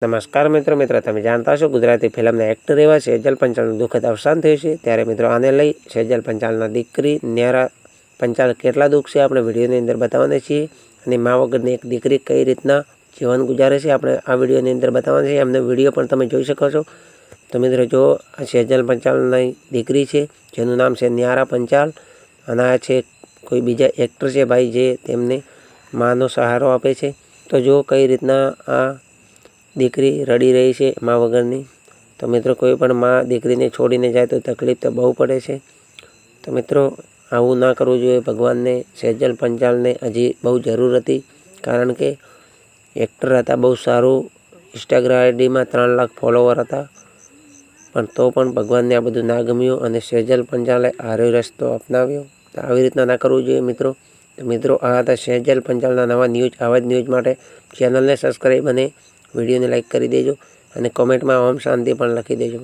નમસ્કાર મિત્રો તમે જાણતા છો ગુજરાતી ફિલ્મના એક્ટર એવા સેજલ પંચાલનું દુઃખદ અવસાન થયું છે। ત્યારે મિત્રો આને લઈ સેજલ પંચાલના દીકરી ન્યારા પંચાલ કેટલા દુઃખ છે આપણે વિડીયોની અંદર બતાવવાના છીએ અને મા વગરની એક દીકરી કઈ રીતના જીવન ગુજારે છે આપણે આ વિડીયોની અંદર બતાવવાના છે। એમનો વિડીયો પણ તમે જોઈ શકો છો। તો મિત્રો જો આ સેજલ પંચાલની દીકરી છે જેનું નામ છે ન્યારા પંચાલ અને આ છે કોઈ બીજા એક્ટર છે ભાઈ જે તેમને માનો સહારો આપે છે। તો જો કઈ રીતના આ દીકરી રડી રહી છે મા વગરની। તો મિત્રો કોઈ પણ મા દીકરીને છોડીને જાય તો તકલીફ તો બહુ પડે છે। તો મિત્રો આવું ના કરવું જોઈએ। ભગવાનને સેજલ પંચાલને હજી બહુ જરૂર હતી, કારણ કે એક્ટર હતા, બહુ સારું ઇન્સ્ટાગ્રામ આઈડીમાં 3 લાખ ફોલોવર હતા, પણ તો પણ ભગવાનને આ બધું ના ગમ્યું અને સેજલ પંચાલે આરો રસ્તો અપનાવ્યો। તો આવી રીતના ના કરવું જોઈએ મિત્રો। તો મિત્રો આ હતા સેજલ પંચાલના નવા ન્યૂઝ। આવા જ ન્યૂઝ માટે ચેનલને સબસ્ક્રાઈબ અને વિડીયોને લાઇક કરી દેજો અને કોમેન્ટમાં ઓમ શાંતિ પણ લખી દેજો।